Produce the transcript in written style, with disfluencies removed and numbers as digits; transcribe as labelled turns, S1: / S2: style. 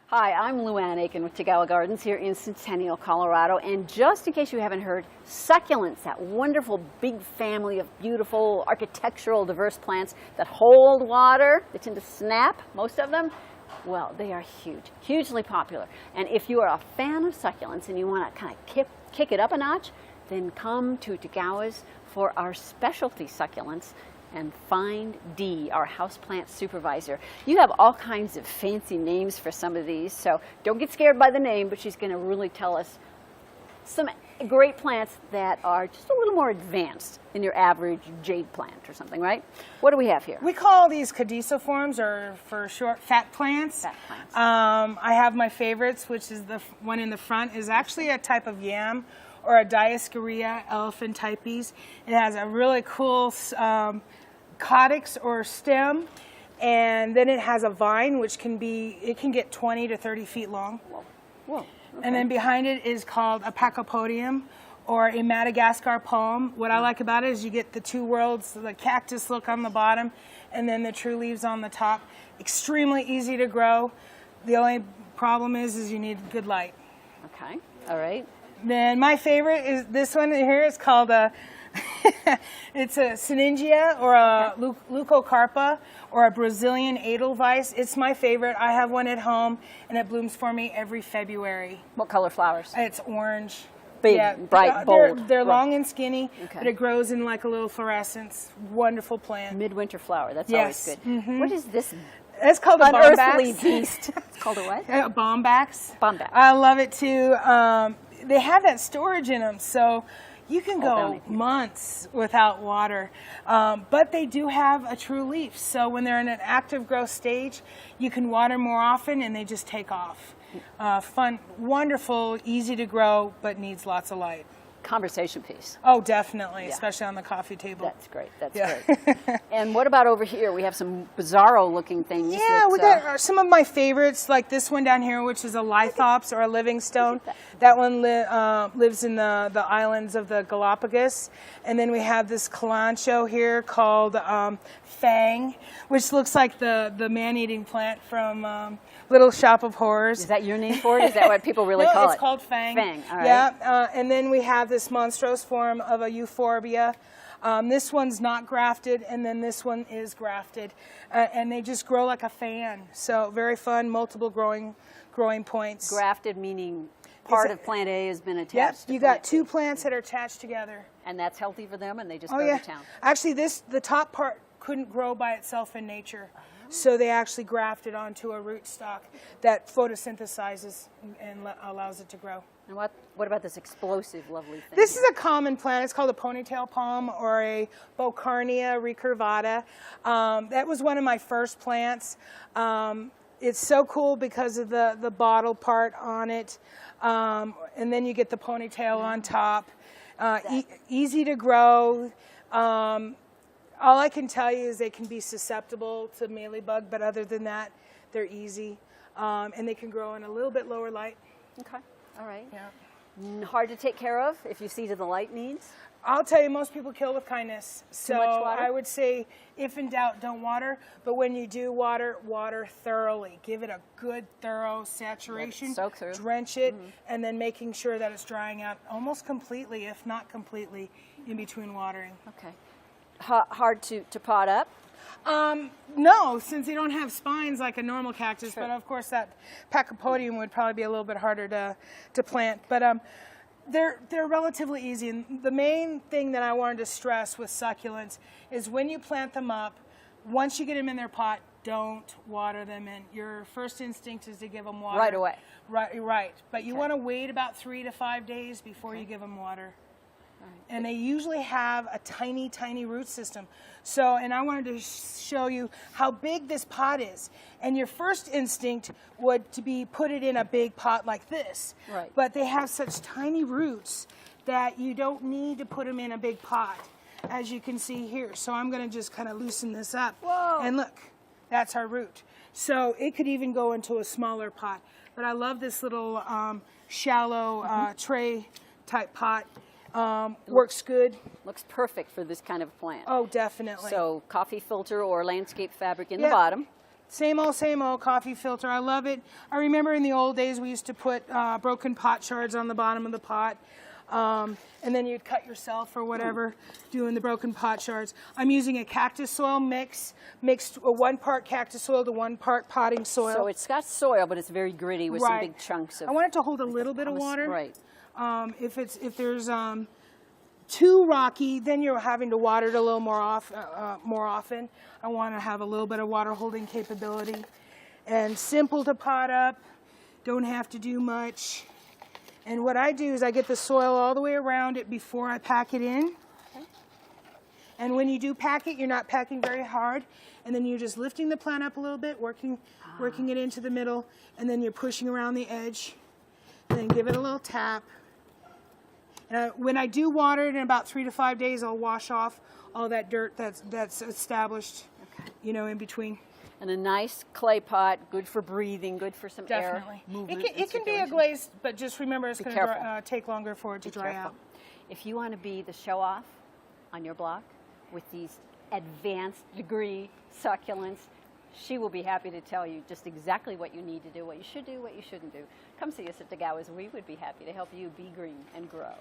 S1: Hi, I'm Luan Akin with Tagawa Gardens here in Centennial, Colorado. And just in case you haven't heard, succulents, that wonderful big family of beautiful architectural diverse plants that hold water, they tend to snap, most of them. Well, they are huge, hugely popular. And if you are a fan of succulents and you want to kind of kick it up a notch, then come to Tagawa's for our specialty succulents and find Dee, our houseplant supervisor. You have all kinds of fancy names for some of these, so don't get scared by the name, but she's going to really tell us some great plants that are just a little more advanced than your average jade plant or something, right? What do we have here?
S2: We call these caduciforms, or for short, fat plants.
S1: Fat plants.
S2: I have my favorites, which is the one in the front is actually a type of yam, or a Dioscorea elephantypes. It has a really cool caudix or stem, and then it has a vine which can get 20 to 30 feet long.
S1: Whoa. Okay.
S2: And then behind it is called a pachypodium, or a Madagascar palm. What I like about it is you get the two worlds, the cactus look on the bottom and then the true leaves on the top. Extremely easy to grow. The only problem is you need good light.
S1: Okay, all right.
S2: Then my favorite is this one here. It's called a it's a Syningia, or a Leucocarpa, or a Brazilian Edelweiss. It's my favorite. I have one at home, and it blooms for me every February.
S1: What color flowers?
S2: It's orange.
S1: Big,
S2: yeah,
S1: bright, bold.
S2: They're long and skinny,
S1: okay,
S2: but it grows in like a little fluorescence. Wonderful plant.
S1: Midwinter flower. That's
S2: yes.
S1: always good.
S2: Mm-hmm.
S1: What is this?
S2: It's called a
S1: unearthly
S2: bombax.
S1: beast. It's called a what?
S2: Bombax.
S1: Bombax.
S2: I love it too. They have that storage in them, so you can go months without water, but they do have a true leaf. So when they're in an active growth stage, you can water more often and they just take off. Fun, wonderful, easy to grow, but needs lots of light.
S1: Conversation piece.
S2: Oh, definitely,
S1: yeah,
S2: especially on the coffee table.
S1: That's great. That's great. And what about over here? We have some bizarro looking things.
S2: Yeah, we got some of my favorites, like this one down here, which is a lithops, or a livingstone. That one lives in the islands of the Galapagos. And then we have this calancho here called Fang, which looks like the man-eating plant from Little Shop of Horrors.
S1: Is that your name for it? Is that what people really call it?
S2: No, it's called Fang.
S1: Fang, all right.
S2: Yeah, and then we have this monstrose form of a euphorbia. This one's not grafted, and then this one is grafted. And they just grow like a fan. So very fun, multiple growing points.
S1: Grafted meaning part of plant A has been attached.
S2: Yep,
S1: to
S2: you got
S1: plant
S2: two
S1: B.
S2: plants that are attached together.
S1: And that's healthy for them, and they just
S2: Oh
S1: go
S2: yeah.
S1: to town.
S2: Actually, the top part couldn't grow by itself in nature. So they actually grafted onto a rootstock that photosynthesizes and allows it to grow.
S1: And what about this explosive, lovely thing?
S2: This is a common plant. It's called a ponytail palm, or a Bocarnia recurvata. That was one of my first plants. It's so cool because of the bottle part on it. And then you get the ponytail on top. Easy to grow. All I can tell you is they can be susceptible to mealybug, but other than that, they're easy. And they can grow in a little bit lower light.
S1: Okay, all right.
S2: Yeah.
S1: Hard to take care of if you see to the light needs?
S2: I'll tell you, most people kill with kindness. So
S1: Too much water?
S2: I would say, if in doubt, don't water. But when you do water, water thoroughly. Give it a good, thorough saturation.
S1: Soak through.
S2: Drench it, and then making sure that it's drying out almost completely, if not completely, in between watering.
S1: Okay. Hard to pot up?
S2: No, since they don't have spines like a normal cactus,
S1: Sure.
S2: but of course that pachypodium would probably be a little bit harder to plant. But they're relatively easy. And the main thing that I wanted to stress with succulents is when you plant them up, once you get them in their pot, don't water them in. Your first instinct is to give them water.
S1: Right away.
S2: Right. But you want to wait about 3 to 5 days before you give them water. And they usually have a tiny, tiny root system. So, and I wanted to show you how big this pot is. And your first instinct would to be put it in a big pot like this.
S1: Right.
S2: But they have such tiny roots that you don't need to put them in a big pot, as you can see here. So I'm going to just kind of loosen this up.
S1: Whoa.
S2: And look, that's our root. So it could even go into a smaller pot. But I love this little shallow tray type pot. Works good.
S1: Looks perfect for this kind of plant.
S2: Oh, definitely.
S1: So coffee filter or landscape fabric in the bottom.
S2: Same old coffee filter. I love it. I remember in the old days we used to put broken pot shards on the bottom of the pot. And then you'd cut yourself or whatever doing the broken pot shards. I'm using a cactus soil mixed 1 part cactus soil to 1 part potting soil.
S1: So it's got soil, but it's very gritty with some big chunks of...
S2: I want it to hold a little bit of water.
S1: Right.
S2: If there's too rocky, then you're having to water it a little more often. I want to have a little bit of water holding capability. And simple to pot up, don't have to do much. And what I do is I get the soil all the way around it before I pack it in. Okay. And when you do pack it, you're not packing very hard. And then you're just lifting the plant up a little bit, working it into the middle, and then you're pushing around the edge. And then give it a little tap. And when I do water it in about 3 to 5 days, I'll wash off all that dirt that's established, in between.
S1: And a nice clay pot, good for breathing, good for some air movement.
S2: It can be a glaze, but just remember it's going to take longer for it to dry out.
S1: If you want to be the show-off on your block with these advanced degree succulents, she will be happy to tell you just exactly what you need to do, what you should do, what you shouldn't do. Come see us at Tagawa's. We would be happy to help you be green and grow.